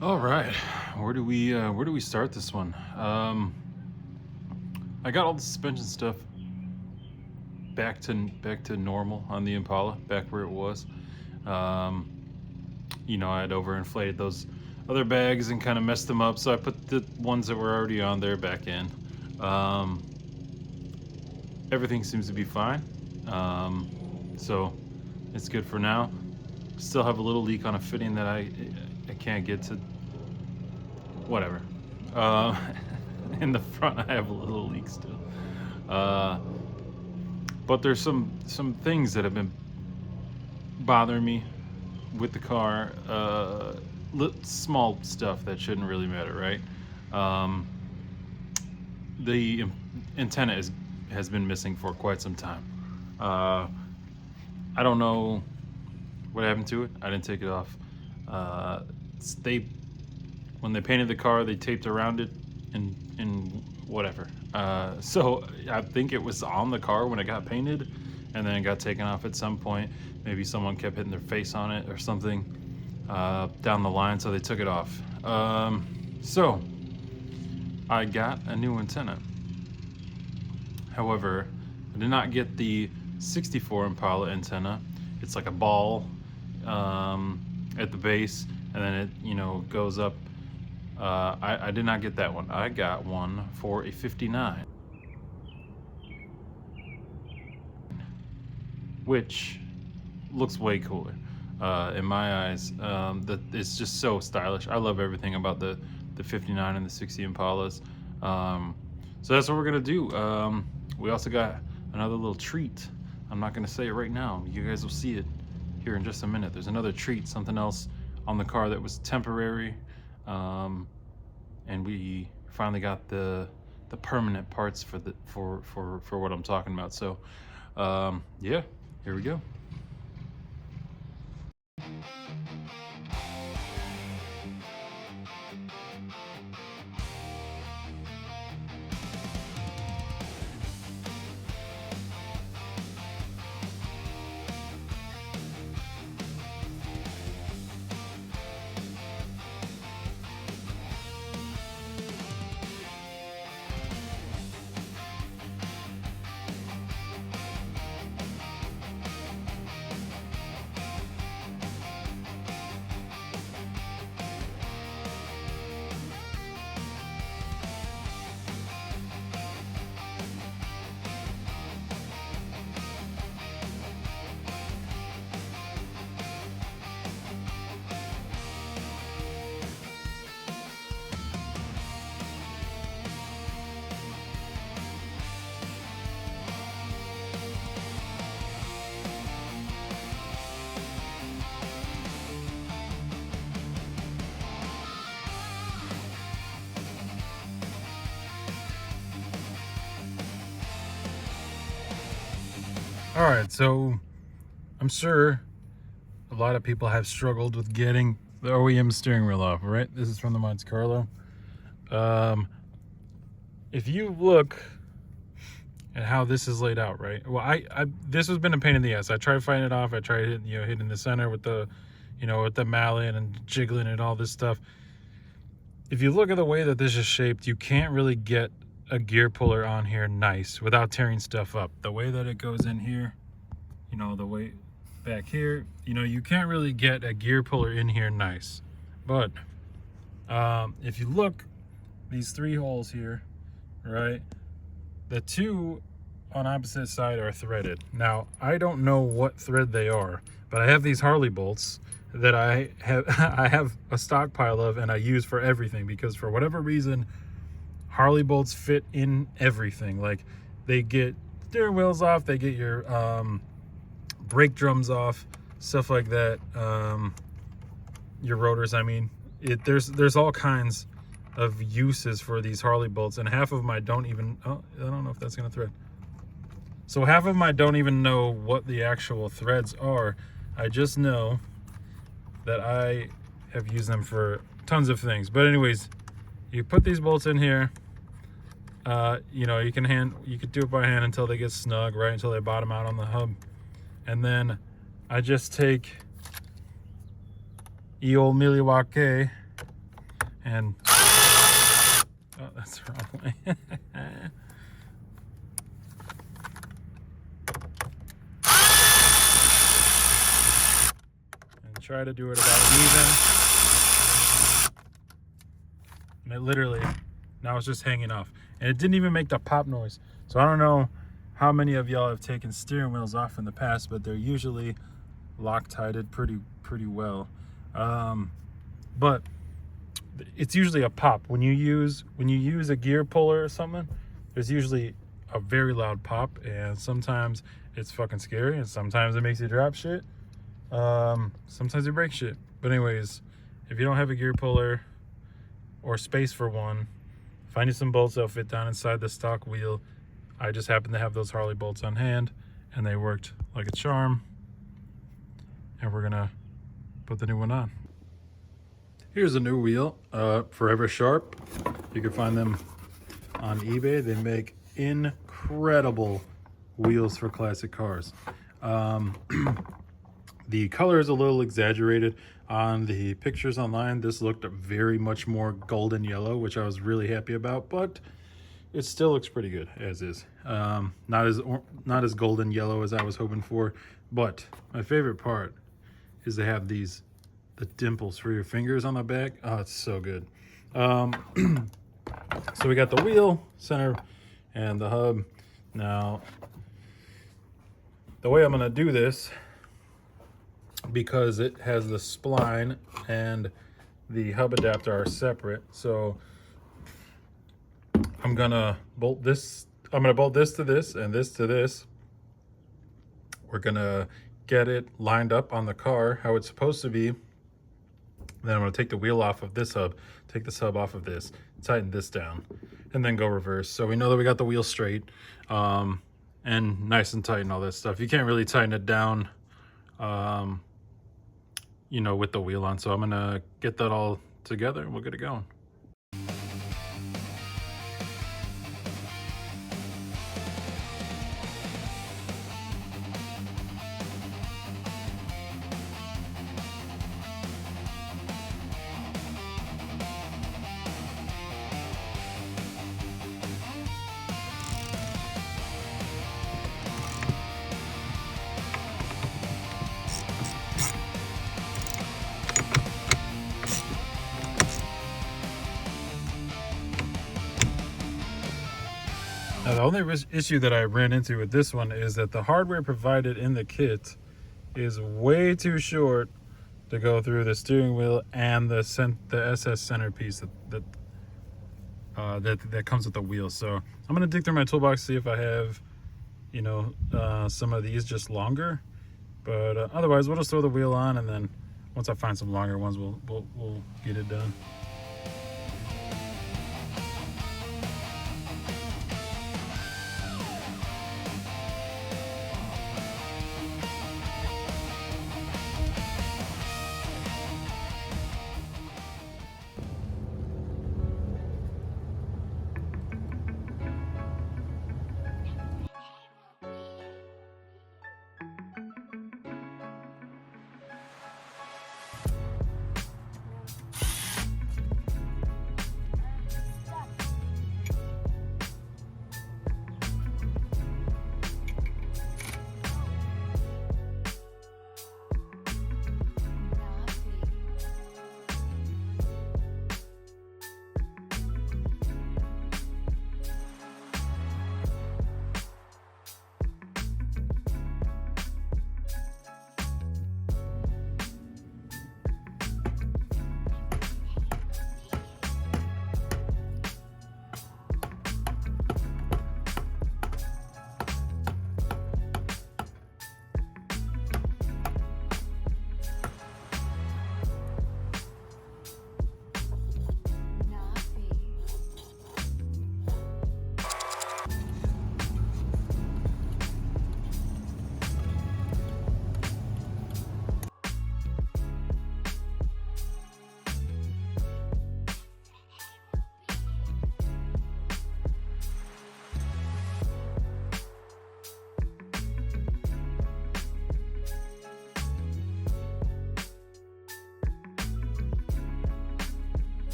All right, where do we start this one? I got all the suspension stuff back to normal on the Impala, back where it was. Um, I had overinflated those other bags and kind of messed them up, so I put the ones that were already on there back in. Um, Everything seems to be fine, so it's good for now. Still have a little leak on a fitting that I can't get to. Whatever. Uh, in the front, I have a little leak still. Uh, but there's some things that have been bothering me with the car. Small stuff that shouldn't really matter, right? Um, the antenna has been missing for quite some time. I don't know what happened to it. I didn't take it off. They when they painted the car, they taped around it and whatever. So I think it was on the car when it got painted, and then it got taken off at some point. Maybe someone kept hitting their face on it or something down the line, so they took it off. So I got a new antenna. However, I did not get the 64 Impala antenna. It's like a ball at the base, and then it goes up. I did not get that one. I got one for a 59, which looks way cooler in my eyes. It's just so stylish. I love everything about the 59 and the 60 Impalas. So that's what we're gonna do. We also got another little treat. I'm not gonna say it right now. You guys will see it here in just a minute. There's another treat, something else on the car that was temporary, and we finally got the permanent parts for what I'm talking about. So yeah, here we go. All right, so I'm sure a lot of people have struggled with getting the OEM steering wheel off, right? This is from the Monte Carlo. If you look at how this is laid out, right? Well, this has been a pain in the ass. I tried fighting it off. I tried hitting the center with the mallet and jiggling and all this stuff. If you look at the way that this is shaped, you can't really get a gear puller on here nice without tearing stuff up. The way that it goes in here, the way back here, you can't really get a gear puller in here nice. But if you look, these 3 holes here, right, the 2 on opposite side are threaded. Now, I don't know what thread they are, but I have these Harley bolts that I have a stockpile of, and I use for everything, because for whatever reason Harley bolts fit in everything. Like, they get steering wheels off, they get your brake drums off, stuff like that. Your rotors, I mean, there's all kinds of uses for these Harley bolts, and half of them I don't even, I don't know if that's gonna thread. So half of them I don't even know what the actual threads are. I just know that I have used them for tons of things. But anyways, you put these bolts in here. You could do it by hand until they get snug, right, until they bottom out on the hub. And then I just take old Milwaukee and oh, that's the wrong way. And try to do it about even. And it literally, now it's just hanging off. And it didn't even make the pop noise. So I don't know how many of y'all have taken steering wheels off in the past, but they're usually Loctited pretty well. But it's usually a pop. When you use a gear puller or something, there's usually a very loud pop, and sometimes it's fucking scary, and sometimes it makes you drop shit. Sometimes you break shit. But anyways, if you don't have a gear puller or space for one, find you some bolts that'll fit down inside the stock wheel. I just happen to have those Harley bolts on hand, and they worked like a charm. And we're gonna put the new one on. Here's a new wheel, Forever Sharp. You can find them on eBay. They make incredible wheels for classic cars. The color is a little exaggerated on the pictures online. This looked very much more golden yellow, which I was really happy about, but it still looks pretty good as is. Not as golden yellow as I was hoping for, but my favorite part is they have the dimples for your fingers on the back. Oh, it's so good. So we got the wheel, center, and the hub. Now, the way I'm gonna do this, because it has the spline and the hub adapter are separate, so I'm gonna bolt this to this and this to this. We're gonna get it lined up on the car how it's supposed to be. Then I'm going to take the wheel off of this hub, take this hub off of this, tighten this down, and then go reverse. So we know that we got the wheel straight and nice and tight and all that stuff. You can't really tighten it down, you know, with the wheel on. So I'm going to get that all together and we'll get it going. Now, the only issue that I ran into with this one is that the hardware provided in the kit is way too short to go through the steering wheel and the SS centerpiece that comes with the wheel. So I'm gonna dig through my toolbox, see if I have, you know, some of these just longer. But otherwise, we'll just throw the wheel on, and then once I find some longer ones, we'll get it done.